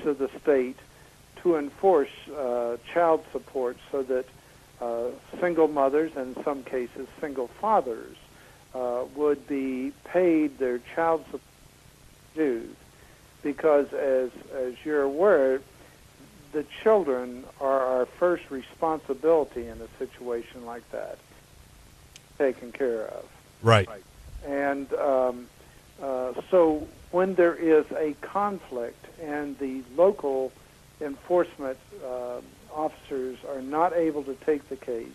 rights of the state to enforce child support so that single mothers, and in some cases single fathers, would be paid their child support dues. Because as you're aware, the children are our first responsibility in a situation like that, taken care of. Right. And so when there is a conflict and the local enforcement officers are not able to take the case,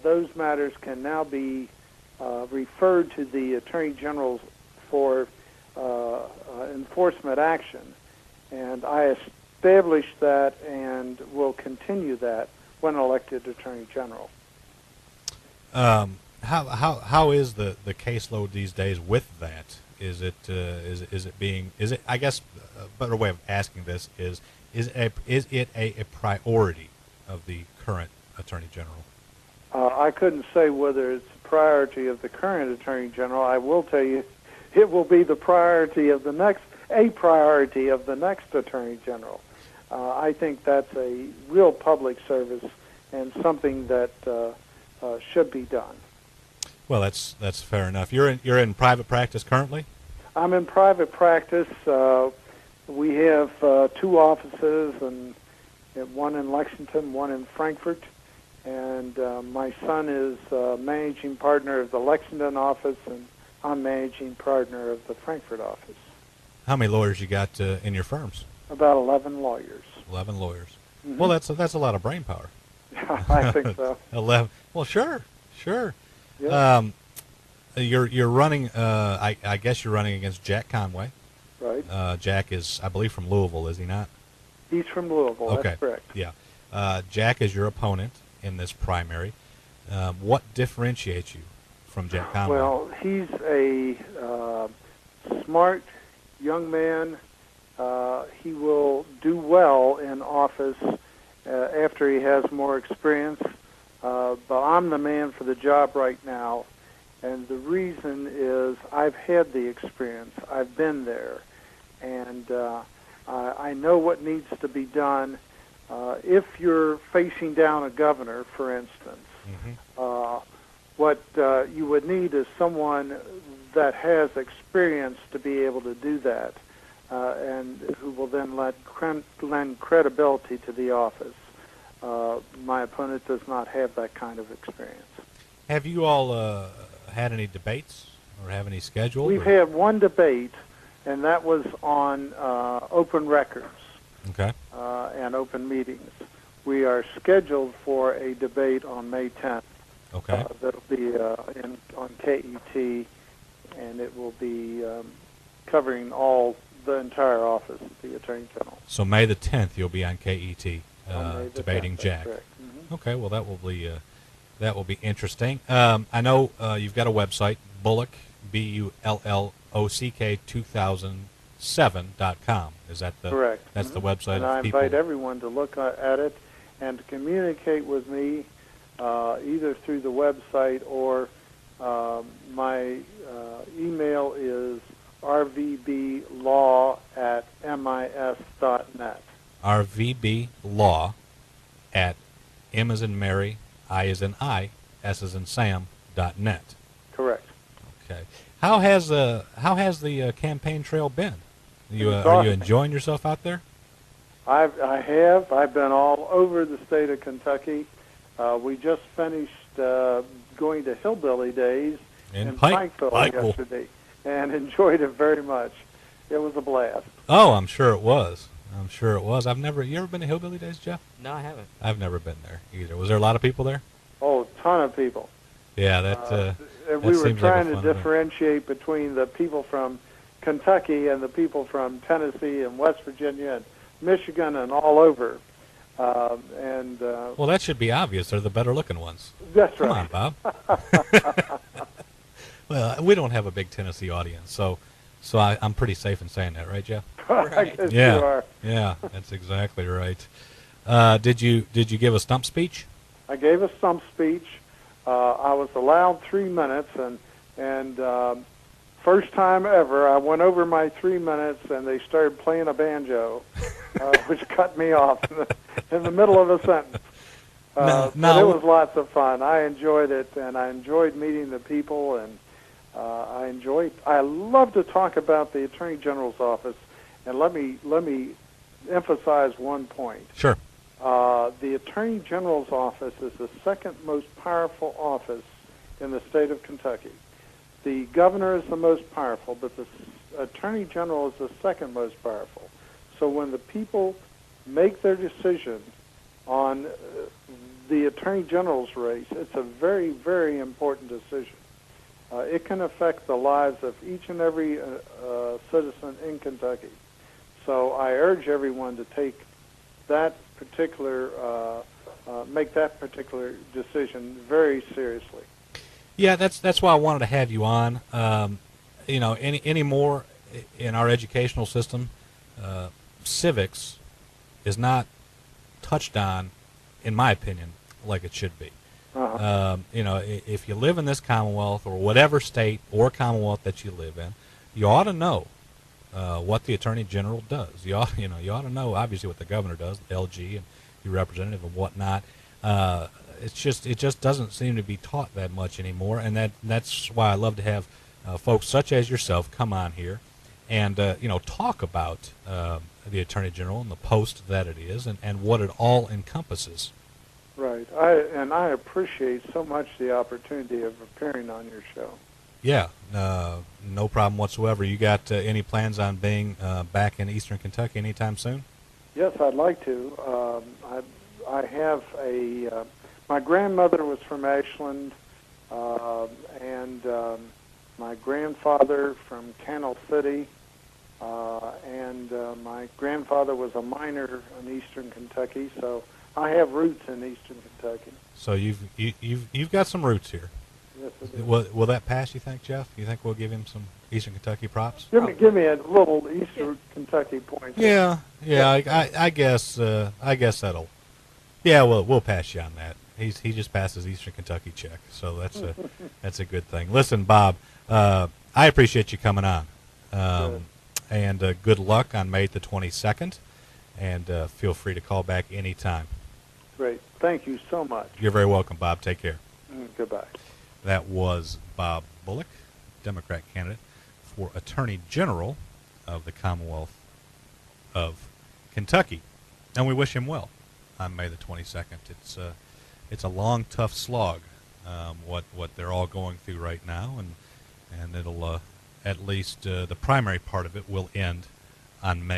those matters can now be referred to the Attorney General for enforcement action. And I established that and will continue that when elected Attorney General. How is the caseload these days with that? Is it I guess a better way of asking this is it a priority of the current Attorney General? I couldn't say whether it's a priority of the current Attorney General. I will tell you it will be the priority of the next Attorney General. I think that's a real public service and something that should be done. Well, that's fair enough. You're in private practice currently? I'm in private practice. We have two offices, and one in Lexington, one in Frankfort. And my son is managing partner of the Lexington office, and I'm managing partner of the Frankfurt office. How many lawyers you got in your firms? About 11 lawyers. 11 lawyers. Mm-hmm. Well, that's a lot of brain power. I think so. 11. Well, sure. Yeah. You're running. I guess you're running against Jack Conway. Right. Jack is, I believe, from Louisville, is he not? He's from Louisville. Okay. That's correct. Yeah. Jack is your opponent in this primary. What differentiates you from Jack Conway? Well, he's a smart young man. He will do well in office after he has more experience. But I'm the man for the job right now. And the reason is I've had the experience. I've been there. And I know what needs to be done. If you're facing down a governor, for instance, what you would need is someone that has experience to be able to do that, and who will then lend credibility to the office. My opponent does not have that kind of experience. Have you all had any debates or have any scheduled? We've had one debate, and that was on open records. Okay. And open meetings. We are scheduled for a debate on May 10th. Okay. That'll be on KET, and it will be covering the entire office of the Attorney General. So May the 10th, you'll be on KET debating 10th, Jack. Mm-hmm. Okay. Well, that will be interesting. I know you've got a website, Bullock, BULLOCK 2007.com. Is that the correct? That's the website. And I invite everyone to look at it and to communicate with me either through the website or my email is rvblaw@mis.net. rvblaw@M as in Mary, I as in I, S as in Sam.net. Correct. Okay. How has the campaign trail been? Are you enjoying yourself out there? I have. I've been all over the state of Kentucky. We just finished going to Hillbilly Days in Pikeville yesterday, and enjoyed it very much. It was a blast. Oh, I'm sure it was. You ever been to Hillbilly Days, Jeff? No, I haven't. I've never been there either. Was there a lot of people there? Oh, a ton of people. Yeah, we were trying to like differentiate between the people from Kentucky and the people from Tennessee and West Virginia and Michigan and all over. Well, that should be obvious. They're the better-looking ones. That's Come right. on, Bob. Well, we don't have a big Tennessee audience, so I'm pretty safe in saying that, right, Jeff? Right. I guess Yeah. you are. Yeah, that's exactly right. Did you give a stump speech? I gave a stump speech. I was allowed 3 minutes, and first time ever, I went over my 3 minutes, and they started playing a banjo, which cut me off in the middle of a sentence. But it was lots of fun. I enjoyed it, and I enjoyed meeting the people, and I love to talk about the Attorney General's office, and let me emphasize one point. Sure. The Attorney General's office is the second most powerful office in the state of Kentucky. The governor is the most powerful, but the Attorney General is the second most powerful. So when the people make their decision on the Attorney General's race, it's a very, very important decision. It can affect the lives of each and every citizen in Kentucky. So I urge everyone to take that particular, make that particular decision very seriously. Yeah, that's why I wanted to have you on. Any more in our educational system, civics is not touched on, in my opinion, like it should be. Uh-huh. If you live in this Commonwealth or whatever state or Commonwealth that you live in, you ought to know what the Attorney General does. You ought to know obviously what the governor does, the LG and your representative and whatnot. It just doesn't seem to be taught that much anymore, and that's why I love to have folks such as yourself come on here and talk about the Attorney General and the post that it is and what it all encompasses. Right. I appreciate so much the opportunity of appearing on your show. Yeah, no problem whatsoever. You got any plans on being back in Eastern Kentucky anytime soon? Yes, I'd like to. I have my grandmother was from Ashland, and my grandfather from Cannell City, and my grandfather was a miner in Eastern Kentucky, so I have roots in Eastern Kentucky. So you've got some roots here. Yes, I do. Will that pass, you think, Jeff? You think we'll give him some Eastern Kentucky props? Give me a little Eastern Kentucky point. Yeah. I guess that'll. Yeah, we'll pass you on that. He just passes Eastern Kentucky check, so that's a good thing. Listen, Bob, I appreciate you coming on, and good luck on May the 22nd, and feel free to call back anytime. Great. Thank you so much. You're very welcome, Bob. Take care. Goodbye. That was Bob Bullock, Democrat candidate for Attorney General of the Commonwealth of Kentucky, and we wish him well on May the 22nd. It's a long, tough slog, what they're all going through right now, and it'll at least the primary part of it will end on May